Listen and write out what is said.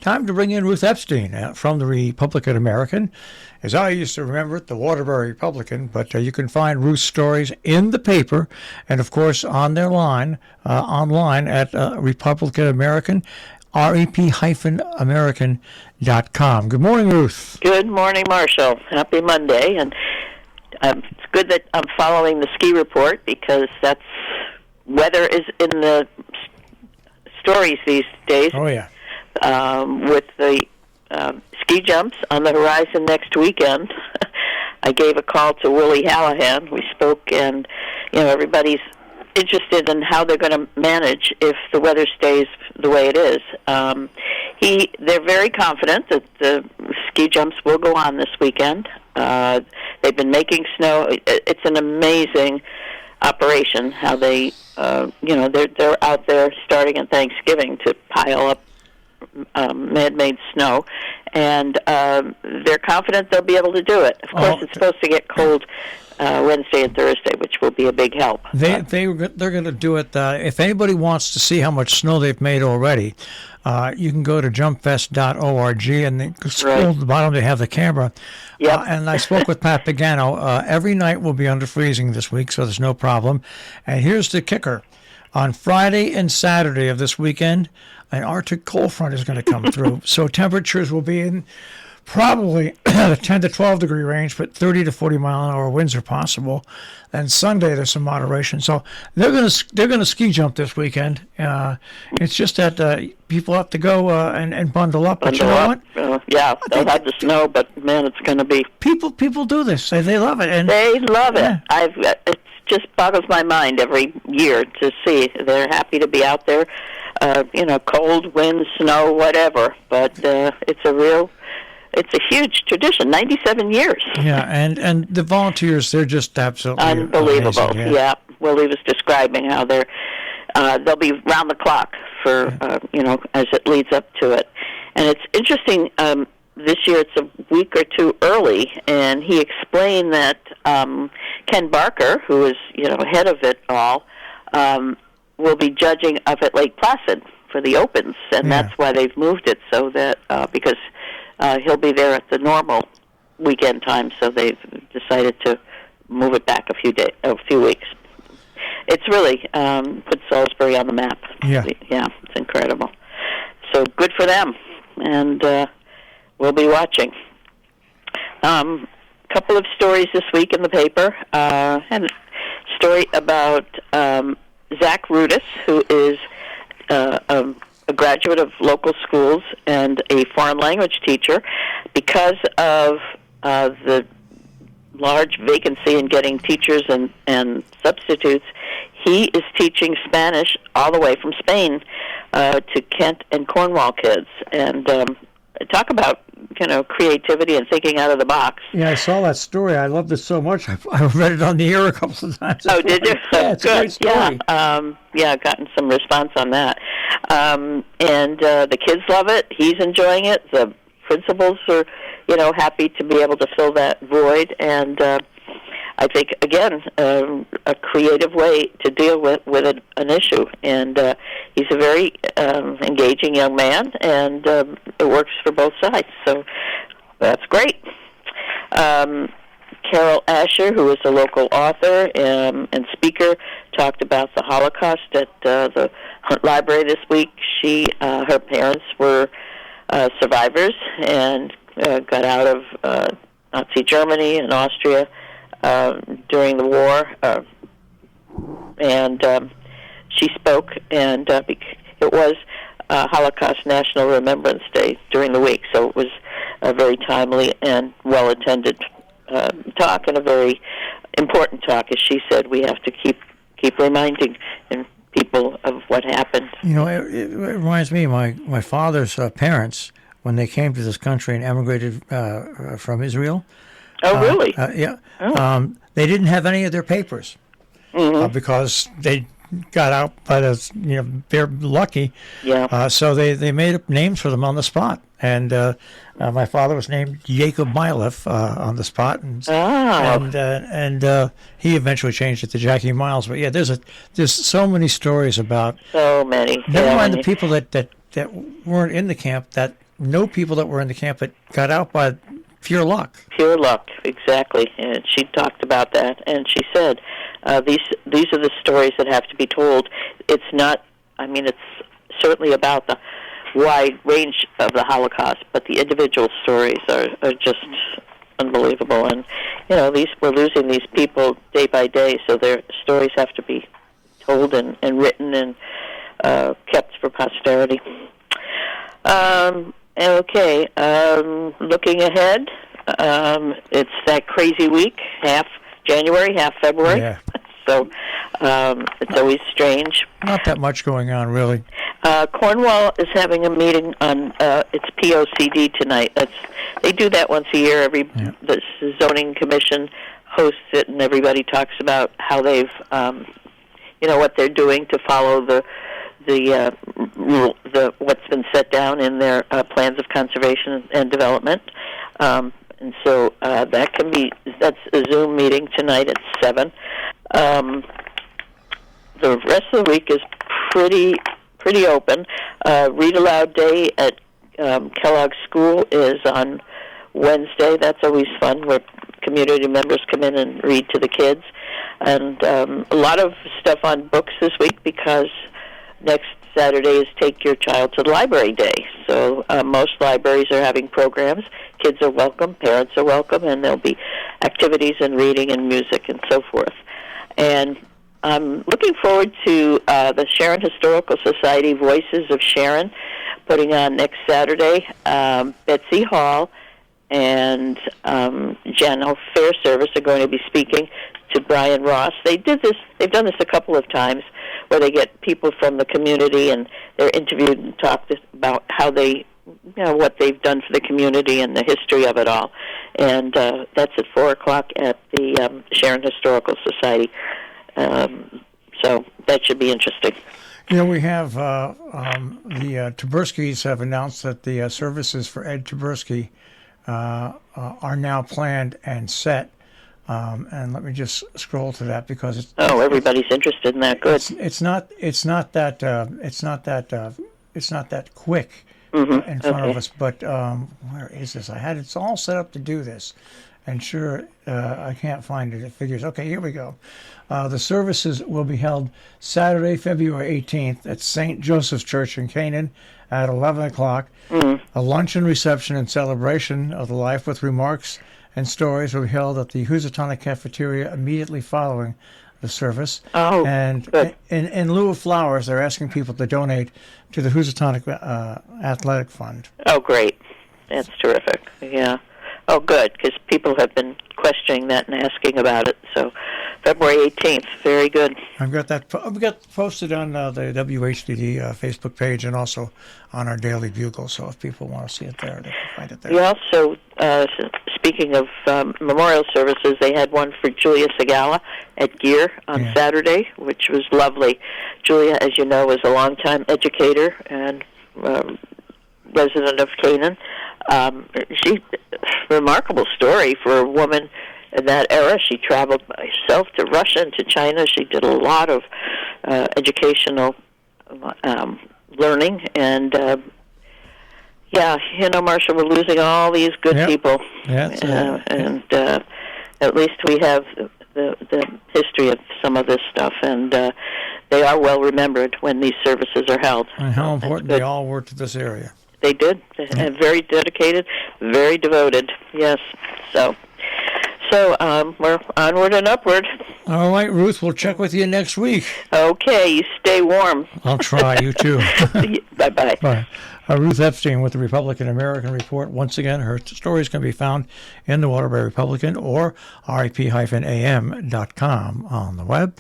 Time to bring in Ruth Epstein from the Republican American. As I used to remember it, the Waterbury Republican, but you can find Ruth's stories in the paper and, of course, on their line, online at Republican American, rep-american.com. Good morning, Ruth. Good morning, Marshall. Happy Monday. And it's good that I'm following the ski report because that's weather is in the stories these days. Oh, yeah. With the ski jumps on the horizon next weekend. I gave a call to Willie Hallahan. We spoke, and everybody's interested in how they're going to manage if the weather stays the way it is. They're very confident that the ski jumps will go on this weekend. They've been making snow. It's an amazing operation how they, they're out there starting at Thanksgiving to pile up man-made snow, and they're confident they'll be able to do it. Of course, it's supposed to get cold Wednesday and Thursday, which will be a big help. They're going to do it. If anybody wants to see how much snow they've made already, you can go to jumpfest.org and then scroll to the bottom. They have the camera. Yep. And I spoke with Pat Pagano. Every night will be under freezing this week, so there's no problem. And here's the kicker. On Friday and Saturday of this weekend, an Arctic cold front is going to come through. So temperatures will be in probably the 10 to 12 degree range, but 30 to 40 mile an hour winds are possible. And Sunday there's some moderation. So they're going to ski jump this weekend. It's just that people have to go and bundle up. But you know what? Yeah, they'll have the snow, but man, it's going to be people do this. They love it, and they love it. Yeah. It just boggles my mind every year to see. They're happy to be out there. Cold, wind, snow, whatever. But it's a huge tradition, 97 years. Yeah, and the volunteers, they're just absolutely unbelievable. Amazing, yeah. Willie was describing how they'll be round the clock for, as it leads up to it. And it's interesting, this year it's a week or two early, and he explained that Ken Barker, who is, head of it all, will be judging up at Lake Placid for the Opens, and that's why they've moved it, so that because he'll be there at the normal weekend time, so they've decided to move it back a few weeks. It's really put Salisbury on the map. Yeah, it's incredible. So good for them, and we'll be watching. Couple of stories this week in the paper, and a story about Zach Rudis, who is a graduate of local schools and a foreign language teacher. Because of the large vacancy in getting teachers and substitutes, he is teaching Spanish all the way from Spain to Kent and Cornwall kids. And talk about creativity and thinking out of the box. Yeah, I saw that story. I loved it so much. I read it on the air a couple of times. Oh, did you? Yeah, it's good. a great story. Yeah, gotten some response on that. And the kids love it. He's enjoying it. The principals are, happy to be able to fill that void. And I think, again, a creative way to deal with an issue. And he's a very engaging young man, and it works for both sides. So that's great. Carol Asher, who is a local author and speaker, talked about the Holocaust at the Hunt Library this week. Her parents were survivors and got out of Nazi Germany and Austria during the war, and she spoke, and it was Holocaust National Remembrance Day during the week, so it was a very timely and well-attended talk, and a very important talk. As she said, we have to keep reminding people of what happened. It reminds me of my father's parents when they came to this country and emigrated from Israel. Oh, really? Yeah. Oh. They didn't have any of their papers because they got out by they're lucky. Yeah. So they made up names for them on the spot. And my father was named Jacob Mileff on the spot, and he eventually changed it to Jackie Miles. But yeah, there's so many stories about so many. Never mind the people that weren't in the camp that know people that were in the camp that got out by pure luck. Pure luck, exactly. And she talked about that, and she said, these are the stories that have to be told. It's not, I mean, it's certainly about the wide range of the Holocaust, but the individual stories are just unbelievable. And, you know, we're losing these people day by day, so their stories have to be told and written and kept for posterity. Okay, looking ahead, it's that crazy week, half January, half February. Yeah. So it's always strange. Not that much going on, really. Cornwall is having a meeting on its POCD tonight. They do that once a year. The zoning commission hosts it, and everybody talks about how they've, what they're doing to follow the what's been set down in their plans of conservation and development. And so that's a Zoom meeting tonight at 7. The rest of the week is pretty open. Read Aloud Day at Kellogg School is on Wednesday. That's always fun, where community members come in and read to the kids. And a lot of stuff on books this week, because next Saturday is Take Your Child to the Library Day. So most libraries are having programs. Kids are welcome, parents are welcome, and there'll be activities and reading and music and so forth. And I'm looking forward to the Sharon Historical Society Voices of Sharon putting on next Saturday. Betsy Hall and Jan Fairservice are going to be speaking to Brian Ross. They've done this a couple of times, where they get people from the community and they're interviewed and talked about how they, what they've done for the community and the history of it all. And that's at 4:00 at the Sharon Historical Society. So that should be interesting. We have the Taberskys have announced that the services for Ed Taberski are now planned and set. And let me just scroll to that, because everybody's interested in that. Good. It's not that quick in front of us. But where is this? I had it all set up to do this, and sure, I can't find it. It figures. Okay, here we go. The services will be held Saturday, February 18th at St. Joseph's Church in Canaan at 11:00. A luncheon reception and celebration of the life with remarks and stories will be held at the Housatonic Cafeteria immediately following the service. Oh, and good. In lieu of flowers, they're asking people to donate to the Housatonic Athletic Fund. Oh, great. That's terrific. Yeah. Oh, good, because people have been questioning that and asking about it. So February 18th, very good. I've got that. I've got posted on the WHDD Facebook page, and also on our Daily Bugle. So if people want to see it there, they can find it there. You also, speaking of memorial services, they had one for Julia Segala at Gear on Saturday, which was lovely. Julia, as you know, was a longtime educator and resident of Canaan. Remarkable story for a woman in that era. She traveled by herself to Russia and to China. She did a lot of educational learning, and Marcia, we're losing all these good people. And at least we have the history of some of this stuff, and they are well remembered when these services are held. And how important they all were to this area. They did. And very dedicated, very devoted. Yes. So we're onward and upward. All right, Ruth, we'll check with you next week. Okay, you stay warm. I'll try. You too. Bye-bye. Bye. Ruth Epstein with the Republican American Report. Once again, her stories can be found in the Waterbury Republican or rep-am.com on the web.